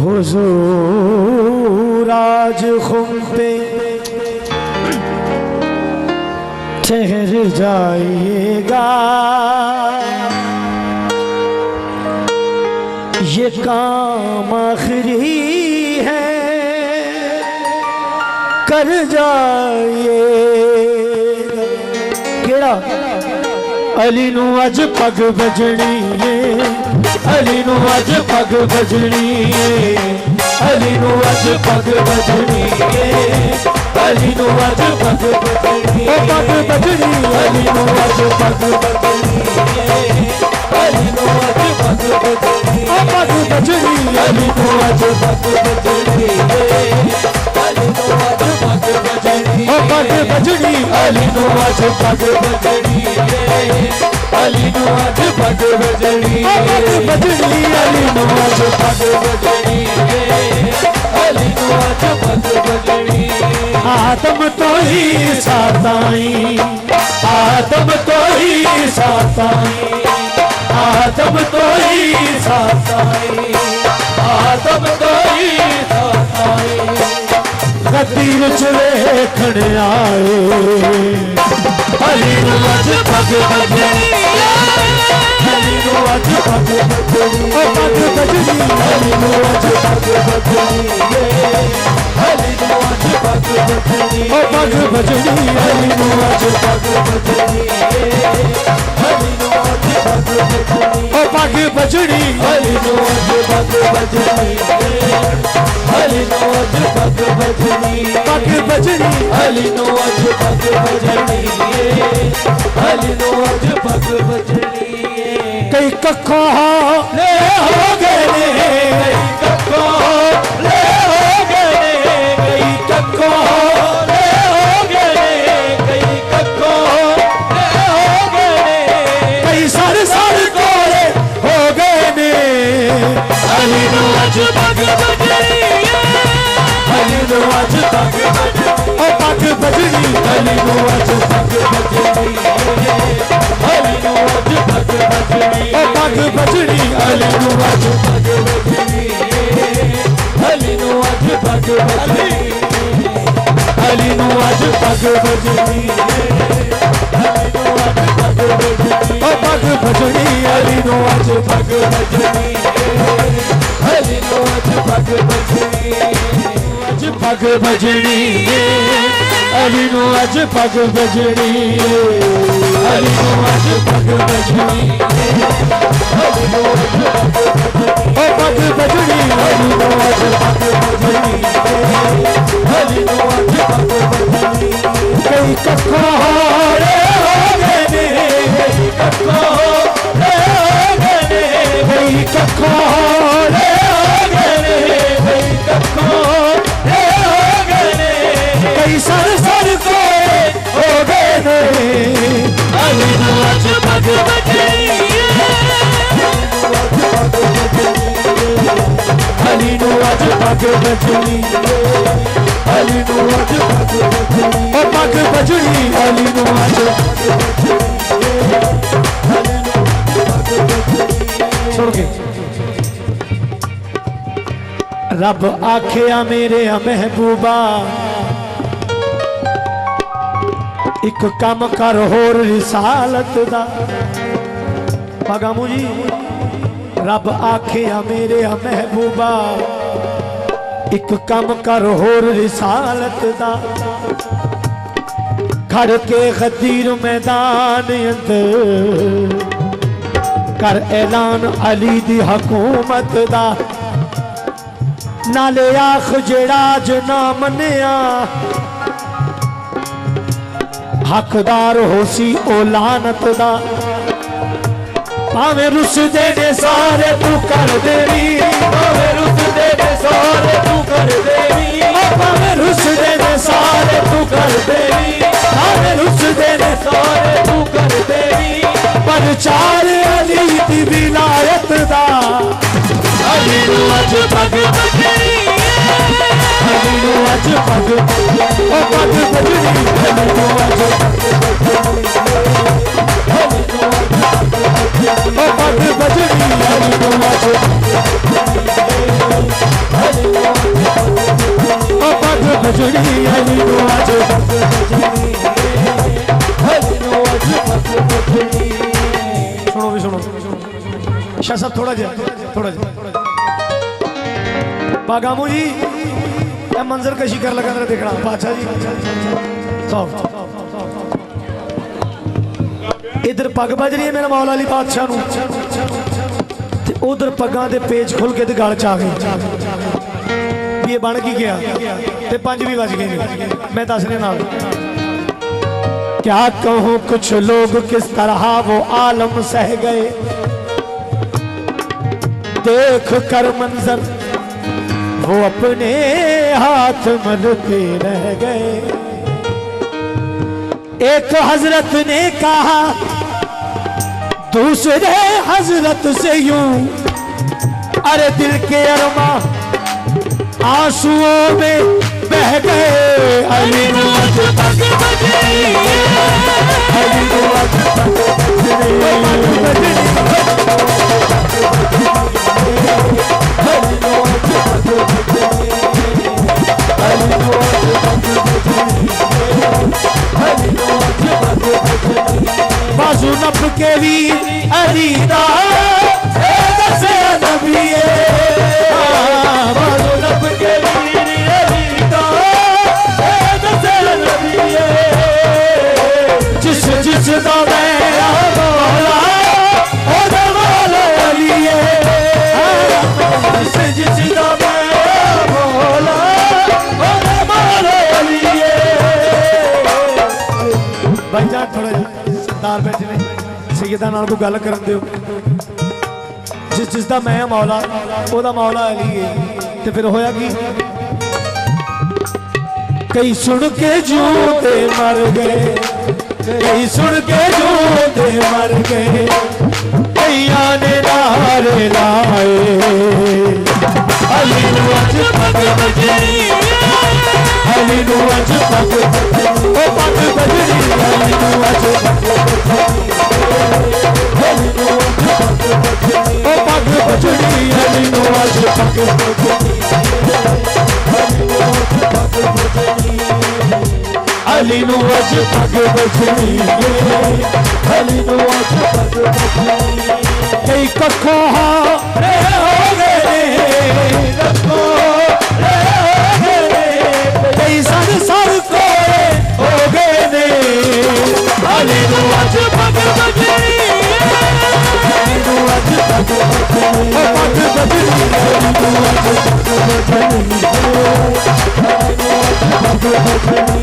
हुजूर आज खुम पे ठहर जाइएगा, ये काम आखिरी है कर जाइएगा। केड़ा अली नू अज पग बजनी है, अली नू अज पग बजनी है, अली नू अज पग बजनी है, अली नू अज पग बजनी है, पग बजनी अली नू अज पग बजनी है, अली नू अज पग बजनी है, पग बजनी अली नू अज पग बजनी है, अली नू अज पग बजनी है, पग बजनी अली नू अज पग बजनी है, अली नू अज पग बजनी है, पग बजनी अली नू अज पग बजनी है, अली नू अज पग बजनी है। आदम तो ही साताई, आदम तो ही साताई, आदम तो ही साताई, आदम तो ही साताई। गद्दीर च वेखण आए, अली नू अज पग बजनी है, अली नू अज पग बजनी है, पग बजनी अली नू अज पग बजनी है, अली नू अज पग बजनी है, पग बजनी अली नू अज पग बजनी है, अली नू अज पग बजनी है, पग बजनी अली नू अज पग बजनी है, अली नू अज पग बजनी, पग बजनी अली नू अज पग बजनी है, अली नू अज पग बजनी है। कई कखो ले हो गए ने, कई कखो ले हो गए ने, कई कखो ले हो गए ने, कई कखो ले हो गए ने, कई सर सर कोले हो गए ने। अली नू अज पग बजनी है, अली नू अज पग बजनी, पग बजनी अली नू अज पग बजनी है, अली नू अज पग बजनी, पग बजनी अली नू अज पग बजनी है, अली नू अज पग बजनी, अली नू अज पग बजनी है, अली नू अज पग बजनी, पग बजनी अली नू अज पग बजनी है, अली नू अज पग बजनी, अज पग बजनी है, अली नू अज पग बजनी है, अली नू अज पग बजनी है, अली नू अज पग बजनी, अली नू अज पग बजनी है, अली नू अज पग बजनी। कई कखो रे हो गए ने, कई कखो रे हो गए ने, कई कखो रे हो गए ने, कई कखो रे हो गए ने, कई सर सर को हो गए ने। अली नू अज पग बजनी है, अली नू अज पग बजनी है, अली नू अज पग बजनी, पग बजनी अली नू अज सुन के रब आखिया मेरे महबूबा एक काम कर होर रिसालत दा। पगामू जी रब आखिया मेरे महबूबा एक काम कर होर रिसालत दा। खड़ के गदीर मैदान अंदर कर ऐलान अली दी हुकूमत दा। नाले आख जेड़ा जना मनिया हकदार होसी ओ लानत दा। भावे रुस दे सारे तू कर देवी, भावे रुस दे सारे तू कर देवी, भावे रुस दे सारे तू कर देवी, भावे रुस दे सारे तू कर देवी। पर चार अली दी विलायत दा। अली नू अज पग बजनी है, अली नू अज पग बजनी, ओ पग बजनी अली नू अज पग बजनी, अली नू अज बजनी अली नू अज पग बजनी अली नू अज पग बजनी। सुनो भी सुनो शाह साहब थोड़ा जा बागामू जी ये मंजर कशी कर लगा देखना बादशाह जी इधर पग बज रही है मेरा मौला अली बादशाह नू उधर पगां दे पेज खुल के गल च आ गई ये बन की गया ते 5 भी बज गए मैं दसने नाल क्या कहूं कुछ लोग किस तरह वो आलम सह गए देख कर मंजर वो अपने हाथ मलते रह गए। एक हजरत ने कहा दूसरे हजरत से यूं अरे दिल के अरमा आंसुओं में बह गए। अली नू अज पग बजनी अली नू अज पग बजनी बाजू नब के वीर अली दा दसे नबी बाजू नब के वीर अली दा दसे नबी जिस जिस दा मेरा मौला ओदा मौला अली जिस जिस दा मेरा मौला ओदा मौला अली भाई जा थोड़ा सरदार बैठे ने सैयदा नाल को गल करन दिओ जिस जिस दा मैं मौला ओदा मौला अली है ते फिर होया की कई सुन के जूते मर गए कई सुन के जूते मर गए कईयां ने नारे लाए अली नू अज पग बजनी अली नू अज पग बजनी ओ पग बजनी अली नू अज पग बजनी अली नू अज पग बजनी ओ पग बजनी अली नू अज पग बजनी अली नू अज पग बजनी अली नू अज पग बजनी कई कखों रे हो गए कखों रे हो गए कई सर सर को हो गए ने अली नू अज पग बजनी अली नू अज पग बजनी पग बजनी अली नू अज पग बजनी अली नू अज पग बजनी